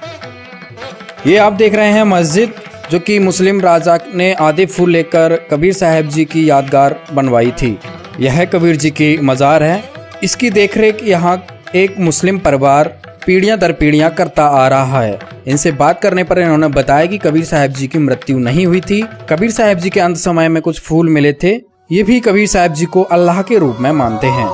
ये आप देख रहे हैं मस्जिद, जो कि मुस्लिम राजा ने आधे फूल लेकर कबीर साहब जी की यादगार बनवाई थी। यह कबीर जी की मजार है। इसकी देखरेख यहाँ एक मुस्लिम परिवार पीढ़ियां दर पीढ़ियां करता आ रहा है। इनसे बात करने पर इन्होंने बताया कि कबीर साहब जी की मृत्यु नहीं हुई थी। कबीर साहब जी के अंत समय में कुछ फूल मिले थे। ये भी कबीर साहब जी को अल्लाह के रूप में मानते हैं।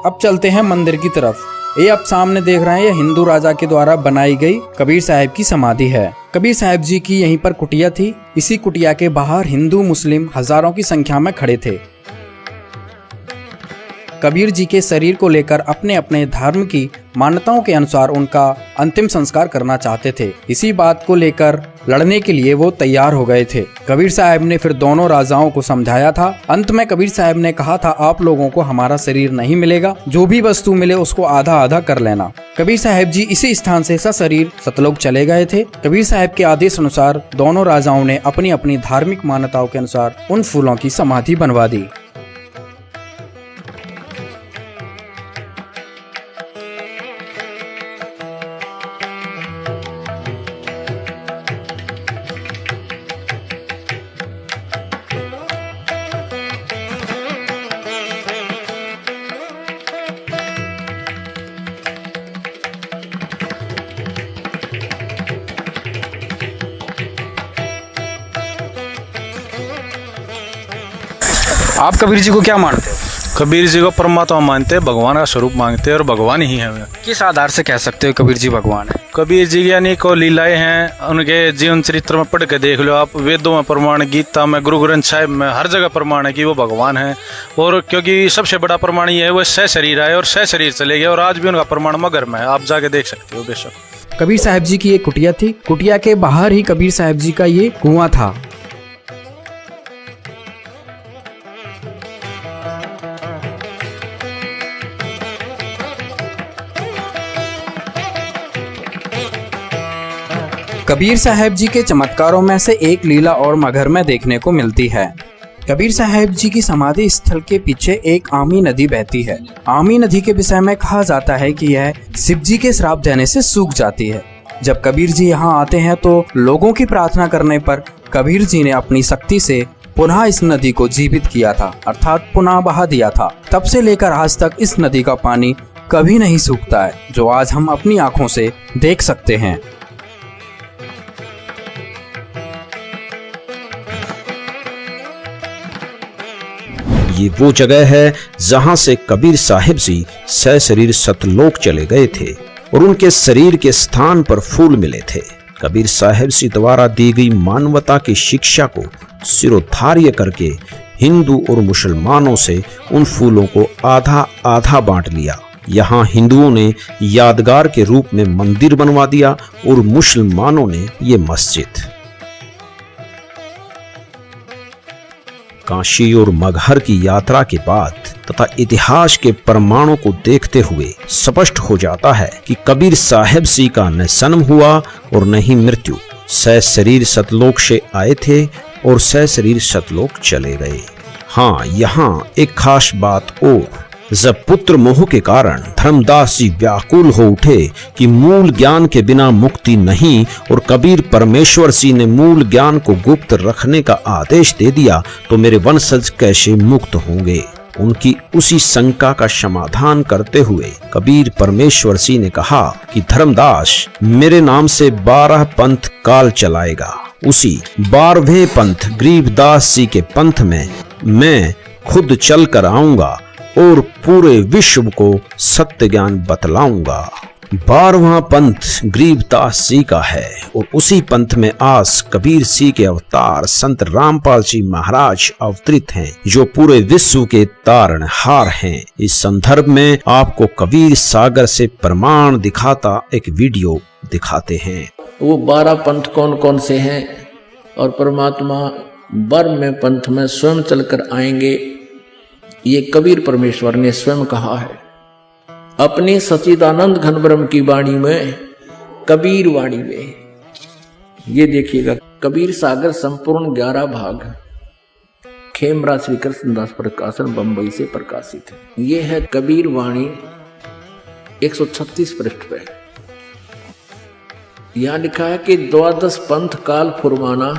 अब चलते हैं मंदिर की तरफ। ये आप सामने देख रहे हैं, ये हिंदू राजा के द्वारा बनाई गई कबीर साहब की समाधि है। कबीर साहब जी की यहीं पर कुटिया थी। इसी कुटिया के बाहर हिंदू मुस्लिम हजारों की संख्या में खड़े थे। कबीर जी के शरीर को लेकर अपने अपने धर्म की मान्यताओं के अनुसार उनका अंतिम संस्कार करना चाहते थे। इसी बात को लेकर लड़ने के लिए वो तैयार हो गए थे। कबीर साहब ने फिर दोनों राजाओं को समझाया था। अंत में कबीर साहब ने कहा था, आप लोगों को हमारा शरीर नहीं मिलेगा, जो भी वस्तु मिले उसको आधा आधा कर लेना। कबीर साहब जी इसी स्थान से सशरीर सतलोक चले गए थे। कबीर साहब के आदेश अनुसार दोनों राजाओं ने अपनी अपनी धार्मिक मान्यताओं के अनुसार उन फूलों की समाधि बनवा दी। आप कबीर जी को क्या मानते हो? कबीर जी को परमात्मा मानते हैं, भगवान का स्वरूप मांगते हैं और भगवान ही है। किस आधार से कह सकते हो कबीर जी भगवान है? कबीर जी की अनेकों लीलाएं हैं। उनके जीवन चरित्र में पढ़ के देख लो आप। वेदों में प्रमाण, गीता में, गुरु ग्रंथ साहिब में, हर जगह प्रमाण है कि वो भगवान है। और क्योंकि सबसे बड़ा प्रमाण ये है, वो सशरीर आए और सशरीर चले गए, और आज भी उनका प्रमाण मगर में है। आप जाके देख सकते हो बेशक। कबीर साहब जी की एक कुटिया थी। कुटिया के बाहर ही कबीर साहब जी का ये कुआं था। कबीर साहब जी के चमत्कारों में से एक लीला और मगहर में देखने को मिलती है। कबीर साहब जी की समाधि स्थल के पीछे एक आमी नदी बहती है। आमी नदी के विषय में कहा जाता है कि यह शिव जी के श्राप देने से सूख जाती है। जब कबीर जी यहाँ आते हैं तो लोगों की प्रार्थना करने पर कबीर जी ने अपनी शक्ति से पुनः इस नदी को जीवित किया था, अर्थात पुनः बहा दिया था। तब से लेकर आज तक इस नदी का पानी कभी नहीं सूखता है, जो आज हम अपनी आंखों से देख सकते हैं। ये वो जगह है जहां से कबीर साहिब जी सशरीर सतलोक चले गए थे और उनके शरीर के स्थान पर फूल मिले थे। कबीर साहिब जी द्वारा दी गई मानवता की शिक्षा को सिरोधार्य करके हिंदू और मुसलमानों से उन फूलों को आधा आधा बांट लिया। यहाँ हिंदुओं ने यादगार के रूप में मंदिर बनवा दिया और मुसलमानों ने ये मस्जिद। काशी और मगहर की यात्रा के बाद तथा इतिहास के प्रमाणों को देखते हुए स्पष्ट हो जाता है कि कबीर साहिब जी का न जन्म हुआ और न ही मृत्यु। सशरीर सतलोक से आए थे और सशरीर सतलोक चले गए। हाँ, यहाँ एक खास बात और, जब पुत्र मोह के कारण धर्मदास जी व्याकुल हो उठे कि मूल ज्ञान के बिना मुक्ति नहीं और कबीर परमेश्वर जी ने मूल ज्ञान को गुप्त रखने का आदेश दे दिया, तो मेरे वंशज कैसे मुक्त होंगे। उनकी उसी शंका का समाधान करते हुए कबीर परमेश्वर जी ने कहा कि धर्मदास मेरे नाम से 12 पंथ काल चलाएगा। उसी 12वें पंथ गरीबदास जी के पंथ में मैं खुद चल कर आऊंगा और पूरे विश्व को सत्य ज्ञान बतलाऊंगा। 12वां पंथ गरीबदास जी का है और उसी पंथ में आज कबीर जी के अवतार संत रामपाल जी महाराज अवतरित हैं, जो पूरे विश्व के तारणहार हैं। इस संदर्भ में आपको कबीर सागर से प्रमाण दिखाता एक वीडियो दिखाते हैं। वो 12 पंथ कौन कौन से हैं और परमात्मा 12वें पंथ में स्वयं चलकर आएंगे, ये कबीर परमेश्वर ने स्वयं कहा है अपनी सच्चिदानंद घन ब्रह्म की वाणी में, कबीर वाणी में। ये देखिएगा, कबीर सागर संपूर्ण 11 भाग खेमरा श्री कृष्णदास प्रकाशन बंबई से प्रकाशित है। ये है कबीर वाणी 136 पृष्ठ पे। यहाँ लिखा है कि 12 पंथ काल फुरमाना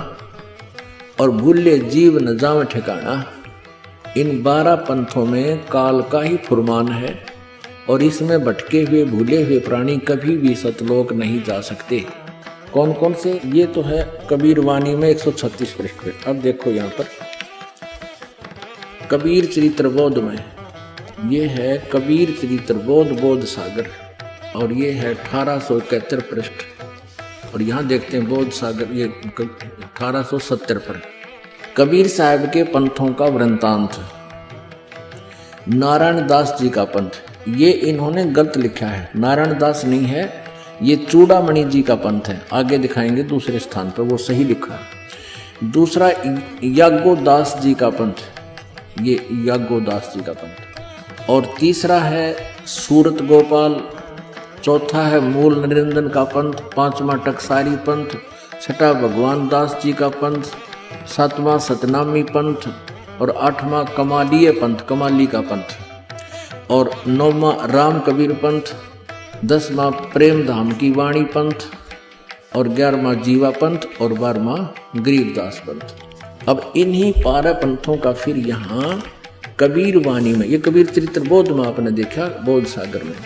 और भूले जीव न जावे ठिकाना। इन 12 पंथों में काल का ही फुरमान है और इसमें भटके हुए भूले हुए प्राणी कभी भी सतलोक नहीं जा सकते। कौन कौन से? ये तो है कबीर वाणी में 136 पृष्ठ पे। अब देखो यहाँ पर कबीर चरित्र बोध में, ये है कबीर चरित्र बोध सागर और ये है 1871 पृष्ठ। और यहाँ देखते हैं बोध सागर, ये 1870 पर कबीर साहब के पंथों का वृंतांत। नारायण दास जी का पंथ, ये इन्होंने गलत लिखा है, नारायण दास नहीं है, ये चूड़ामणि जी का पंथ है। आगे दिखाएंगे दूसरे स्थान पर वो सही लिखा है। दूसरा याज्ञोदास जी का पंथ, ये याज्ञोदास जी का पंथ। और तीसरा है सूरत गोपाल। चौथा है मूल निरंजन का पंथ। पांचवा टकसारी पंथ। छठा भगवान दास जी का पंथ। सातवां सतनामी पंथ और 8वां कमालीय पंथ, कमाली का पंथ। और 9वां राम कबीर पंथ। 10वां प्रेम धाम की वाणी पंथ और 11वां जीवा पंथ और 12वां गरीबदास पंथ। अब इन्हीं 12 पंथों का फिर यहाँ कबीर वाणी में, ये कबीर चरित्र बोध में आपने देखा, बोध सागर में,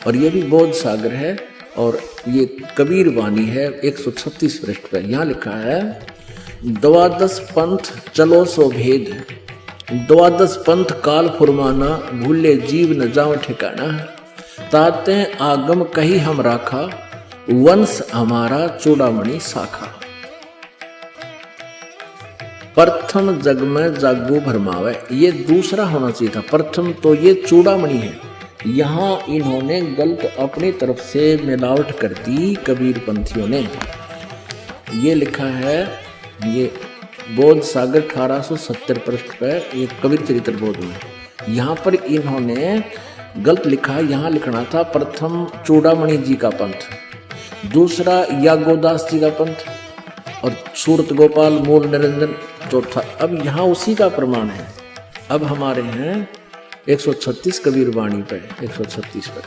और ये भी बोध सागर है और ये कबीर वाणी है 136 पृष्ठ पर। यहाँ लिखा है 12 पंथ चलो सो भेद, 12 पंथ काल फुरमाना, भूले जीव न जाओ ठिकाना। ताते आगम कही हम राखा, वंश हमारा चूड़ामणि शाखा। प्रथम जग में जागो भरमावे, ये दूसरा होना चाहिए था। प्रथम तो ये चूड़ामणि है, यहाँ इन्होंने गलत अपनी तरफ से मिलावट कर दी कबीर पंथियों ने। ये लिखा है, ये बोध सागर 1870 पृष्ठ पर, ये कबीर चरित्र बोध में। यहाँ पर इन्होंने गलत लिखा, यहाँ लिखना था प्रथम चूड़ामणि जी का पंथ। दूसरा यागोदास जी का पंथ और सूरत गोपाल मूल निरंजन चौथा। अब यहाँ उसी का प्रमाण है। अब हमारे हैं 136 कबीर वाणी पे 136 पर।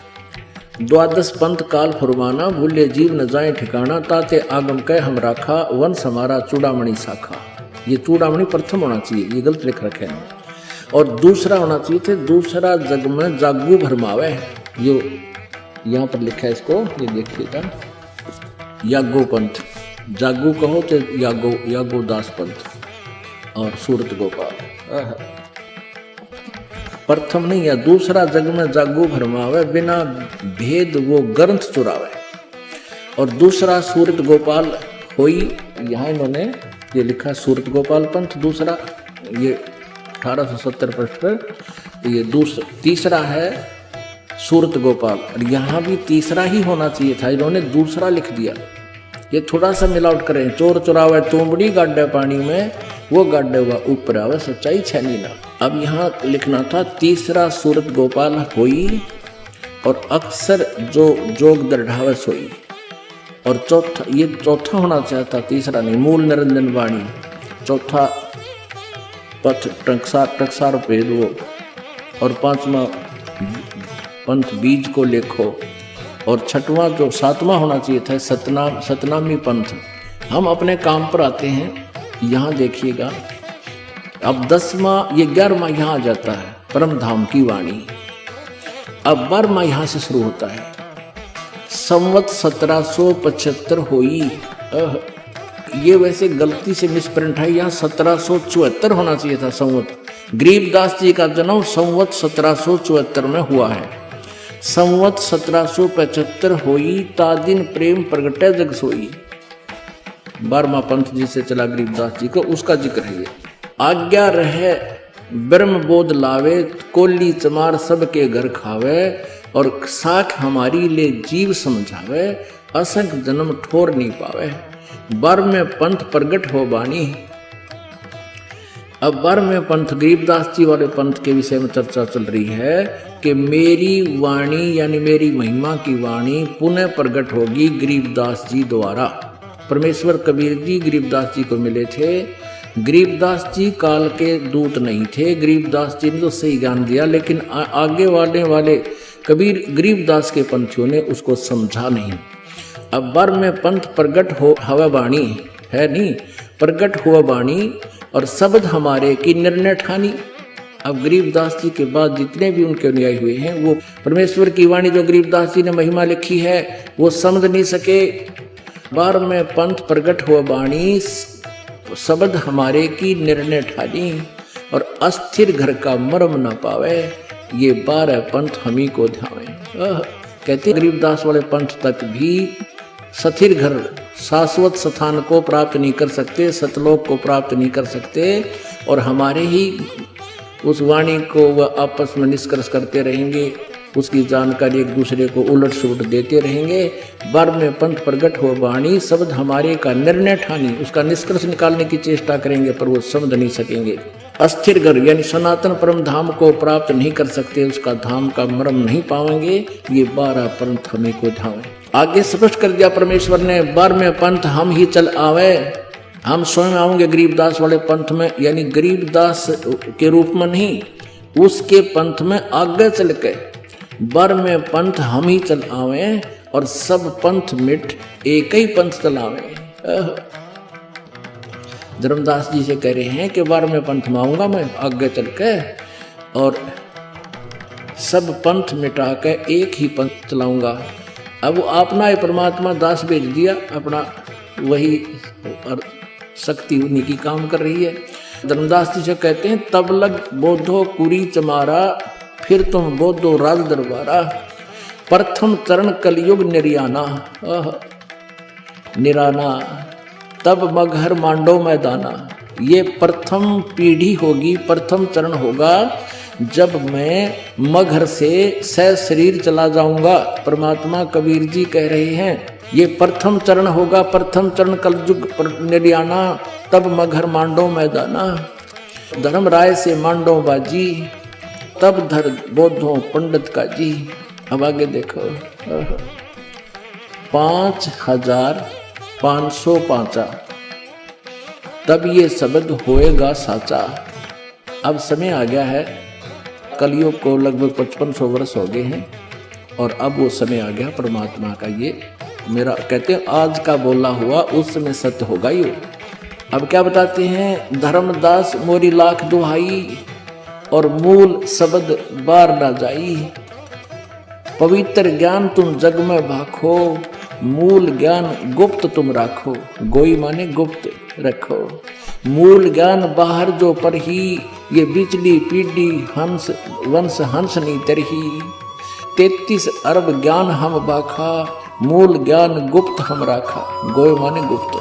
द्वादश पंथ काल फुरमाना, भूले जीव न जाए ठिकाना, ताते आगम कह हम राखा, वंश हमारा चूड़ामणि शाखा। ये चूड़ामणि प्रथम होना चाहिए, ये गलत लिख रखे हैं। और दूसरा होना चाहिए थे दूसरा जग में जागू भरमावे, ये यहाँ पर लिखा है इसको, ये देखिएगा यागो पंथ, जागू कहो तो यागो दास पंथ और सूरत गोपाल। प्रथम नहीं या दूसरा जग में जागू भरमावे, बिना भेद वो ग्रंथ चुरावे। और दूसरा सूरत गोपाल होई, यहाँ इन्होंने ये लिखा सूरत गोपाल पंथ दूसरा, ये 1870 पृष्ठ पर। ये तीसरा है सूरत गोपाल, और यहाँ भी तीसरा ही होना चाहिए था, इन्होंने दूसरा लिख दिया। ये थोड़ा सा मिलावट करें, चोर चुरावे चोंबड़ी गाड्डे पानी में, वो गाड्डे हुआ ऊपर आवे, सच्चाई छैनी ना। अब यहाँ लिखना था तीसरा सूरत गोपाल होई, और अक्सर जो जोग दृढ़ावे सोई। और चौथा, ये चौथा होना चाहता, तीसरा नहीं, मूल निरंजन वाणी। चौथा पथ टकसार भेद वो, और पांचवा पंथ बीज को लेखो। और छठवां जो सातवां होना चाहिए था सतनामी पंथ। हम अपने काम पर आते हैं, यहाँ देखिएगा। अब 10वां, ये 11वां यहाँ आ जाता है परम धाम की वाणी। अब 12वां यहाँ से शुरू होता है, संवत 1775 होई। ये वैसे गलती से मिसप्रिंट है, यहाँ 1774 होना चाहिए था संवत। गरीबदास जी का जन्म संवत 1774 में हुआ है। संवत 1775 होई, ता दिन प्रेम प्रगटे जग सोई। 12वां पंथ जिसे चला गरीबदास जी को, उसका जिक्र है ये। आज्ञा रहे ब्रह्म बोध लावे, कोली चमार सबके घर खावे, और साख हमारी ले जीव समझावे, असंख्य जन्म ठोर नहीं पावे। 12वें पंथ प्रगट हो बानी। अब 12वें पंथ गरीबदास जी वाले पंथ के विषय में चर्चा चल रही है कि मेरी वाणी यानी मेरी महिमा की वाणी पुनः प्रकट होगी गरीबदास जी द्वारा। परमेश्वर कबीर जी गरीबदास जी को मिले थे। गरीबदास जी काल के दूत नहीं थे, गरीबदास जी ने तो सही ज्ञान दिया, लेकिन आगे वाले कबीर गरीबदास के पंथियों ने उसको समझा नहीं। अब 12वें पंथ प्रगट हो हवा बाणी है नहीं, प्रगट हुआ बाणी और शब्द हमारे की निर्णय ठानी। अब गरीबदास जी के बाद जितने भी उनके अनुयायी हुए हैं, वो परमेश्वर की वाणी जो गरीबदास जी ने महिमा लिखी है वो समझ नहीं सके। 12वें पंथ प्रगट हुआ बाणी, शब्द हमारे की निर्णय ठानी, और अस्थिर घर का मर्म न पावे, ये 12 पंथ हम ही को ध्यावे। कहते गरीबदास वाले पंथ तक भी स्थिर घर, शाश्वत स्थान को प्राप्त नहीं कर सकते, सतलोक को प्राप्त नहीं कर सकते, और हमारे ही उस वाणी को वह आपस में निष्कर्ष करते रहेंगे, उसकी जानकारी एक दूसरे को उलट सुलट देते रहेंगे। 12वें पंथ प्रगट हो वाणी, शब्द हमारे का निर्णय ठानी, उसका निष्कर्ष निकालने की चेष्टा करेंगे पर वो समझ नहीं सकेंगे। अस्थिर घर यानी सनातन परम धाम को प्राप्त नहीं कर सकते, उसका धाम का मर्म नहीं पाएंगे। ये 12 पंथ हमें को धावे। आगे स्पष्ट कर दिया परमेश्वर ने, 12वें पंथ हम ही चल आवे, हम स्वयं आएंगे गरीबदास वाले पंथ में, यानी गरीबदास के रूप में नहीं, उसके पंथ में आगे चल के 12वें पंथ हम ही चल आवे, और सब पंथ मिट एक ही पंथ चलावे। धर्मदास जी से कह रहे हैं कि 12वें पंथ में आऊंगा मैं आगे चल के, और सब पंथ मिटा के एक ही पंथ चलाऊंगा। अब अपना ही परमात्मा दास भेज दिया, अपना वही और शक्ति उन्हीं की काम कर रही है। धर्मदास जी से कहते हैं, तब लग बोधो कुरी चमारा, फिर तुम बोधो राज दरबारा, प्रथम चरण कलयुग निर्याना, निराना, तब मगहर मांडो मैदाना। ये प्रथम पीढ़ी होगी, प्रथम चरण होगा जब मैं मगहर से शरीर चला जाऊंगा। परमात्मा कबीर जी कह रहे हैं ये प्रथम चरण होगा, प्रथम चरण कलयुग निर्याना, तब मगहर मांडो मैदाना, धर्म राय से मांडो बाजी, तब धर बोधो पंडित का जी। अब आगे देखो, 5500 पाँचा, तब ये शब्द होएगा साचा। अब समय आ गया है, कलयुग को लगभग 5500 वर्ष हो गए हैं और अब वो समय आ गया परमात्मा का। ये मेरा कहते हैं आज का बोला हुआ उस समय सत्य होगा ये। अब क्या बताते हैं, धर्मदास मोरी लाख दुहाई और मूल शब्द बार ना जाई। पवित्र ज्ञान तुम जग में भाखो, मूल ज्ञान गुप्त तुम राखो। गोई माने गुप्त रखो, मूल ज्ञान बाहर जो पर ही। ये बिजली पीढ़ी हंस वंश हंस नहीं तरही। 33 अरब ज्ञान हम बाखा, मूल ज्ञान गुप्त हम राखा। गोय माने गुप्त।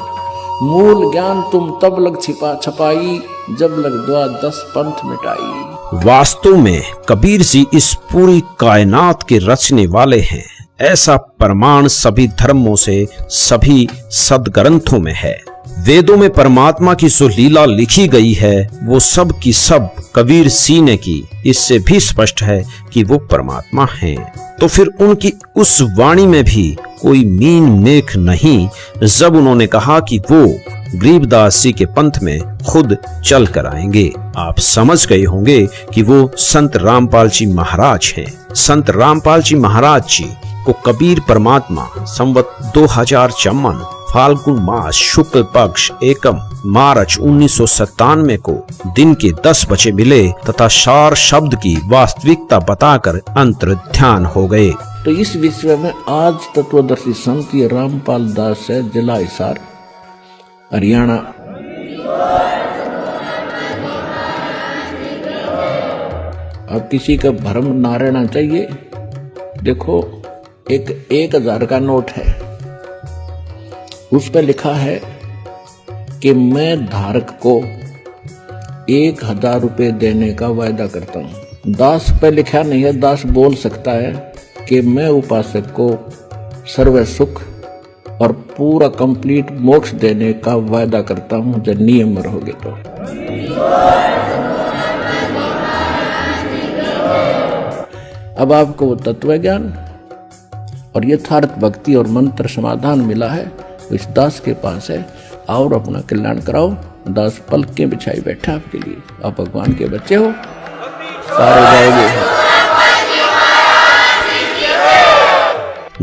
मूल ज्ञान तुम तब लग छपाई, जब लग द्वादश पंथ मिटाई। वास्तव में कबीर जी इस पूरी कायनात के रचने वाले हैं, ऐसा प्रमाण सभी धर्मों से, सभी सदग्रंथों में है। वेदों में परमात्मा की जो लीला लिखी गई है वो सब की सब कबीर जी ने की। इससे भी स्पष्ट है कि वो परमात्मा हैं। तो फिर उनकी उस वाणी में भी कोई मीन मेख नहीं जब उन्होंने कहा कि वो गरीबदास जी के पंथ में खुद चल कर आएंगे। आप समझ गए होंगे कि वो संत रामपाल जी महाराज हैं। संत रामपाल जी महाराज जी को कबीर परमात्मा संवत 2054 फाल्गुन मास शुक्ल पक्ष एकम मार्च 1997 को दिन के 10 बजे मिले तथा सार शब्द की वास्तविकता बताकर अंतर्ध्यान हो गए। तो इस विषय में आज तत्वदर्शी संत रामपाल दास है, जिला हिसार हरियाणा। अब किसी का भ्रम ना रहना चाहिए। देखो एक 1000 का नोट है, उस पर लिखा है कि मैं धारक को 1000 रुपये देने का वायदा करता हूँ। दास पे लिखा नहीं है, दास बोल सकता है कि मैं उपासक को सर्व सुख और पूरा कंप्लीट मोक्ष देने का वायदा करता हूँ जब नियम रहोगे तो। अब आपको वो तत्व ज्ञान और यथार्थ भक्ति और मंत्र समाधान मिला है, इस दास के पास है। और अपना कल्याण कराओ। दास पलकें बिछाई बैठा आपके लिए। आप भगवान के बच्चे हो, सारे जाओगे।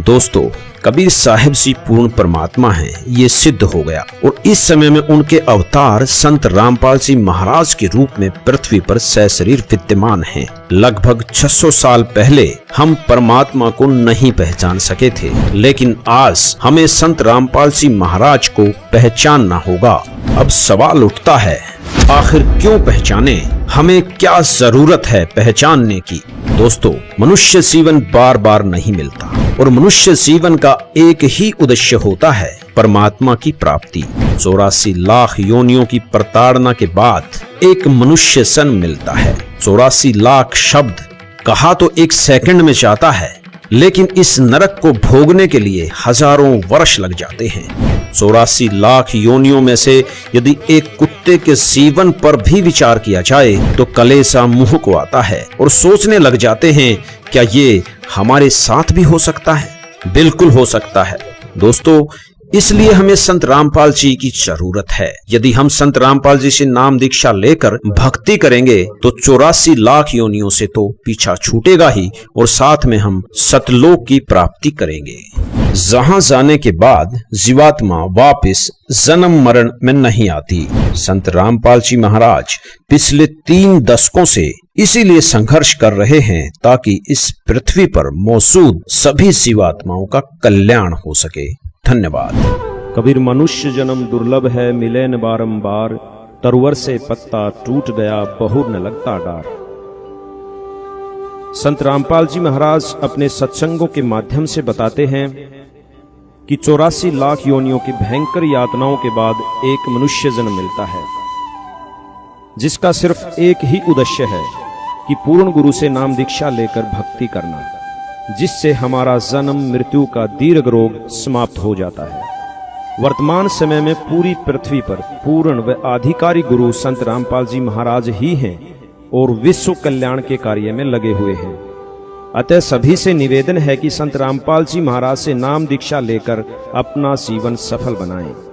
दोस्तों, कबीर साहिब जी पूर्ण परमात्मा हैं, ये सिद्ध हो गया। और इस समय में उनके अवतार संत रामपाल जी महाराज के रूप में पृथ्वी पर सशरीर विद्यमान हैं। लगभग 600 साल पहले हम परमात्मा को नहीं पहचान सके थे, लेकिन आज हमें संत रामपाल जी महाराज को पहचानना होगा। अब सवाल उठता है, आखिर क्यों पहचाने? हमें क्या जरूरत है पहचानने की? दोस्तों, मनुष्य जीवन बार बार नहीं मिलता और मनुष्य जीवन का एक ही उद्देश्य होता है, परमात्मा की प्राप्ति। 84 लाख योनियों की प्रताड़ना के बाद एक मनुष्य सन मिलता है। 84 लाख शब्द कहा तो एक सेकंड में जाता है, लेकिन इस नरक को भोगने के लिए हजारों वर्ष लग जाते हैं। 84 लाख योनियों में से यदि एक कुत्ते के जीवन पर भी विचार किया जाए तो कलेसा मुंह को आता है और सोचने लग जाते हैं, क्या ये हमारे साथ भी हो सकता है? बिल्कुल हो सकता है दोस्तों। इसलिए हमें संत रामपाल जी की जरूरत है। यदि हम संत रामपाल जी से नाम दीक्षा लेकर भक्ति करेंगे तो 84 लाख योनियों से तो पीछा छूटेगा ही और साथ में हम सतलोक की प्राप्ति करेंगे, जहां जाने के बाद जीवात्मा वापस जन्म मरण में नहीं आती। संत रामपाल जी महाराज पिछले 3 दशकों से इसीलिए संघर्ष कर रहे हैं ताकि इस पृथ्वी पर मौजूद सभी जीवात्माओं का कल्याण हो सके। धन्यवाद। कबीर मनुष्य जन्म दुर्लभ है, मिले न बारंबार, तरवर से पत्ता टूट गया, बहुर न लगता डार। संत रामपाल जी महाराज अपने सत्संगों के माध्यम से बताते हैं कि 84 लाख योनियों की भयंकर यातनाओं के बाद एक मनुष्य जन्म मिलता है, जिसका सिर्फ एक ही उद्देश्य है कि पूर्ण गुरु से नाम दीक्षा लेकर भक्ति करना, जिससे हमारा जन्म मृत्यु का दीर्घ रोग समाप्त हो जाता है। वर्तमान समय में पूरी पृथ्वी पर पूर्ण व आधिकारिक गुरु संत रामपाल जी महाराज ही हैं और विश्व कल्याण के कार्य में लगे हुए हैं। अतः सभी से निवेदन है कि संत रामपाल जी महाराज से नाम दीक्षा लेकर अपना जीवन सफल बनाएं।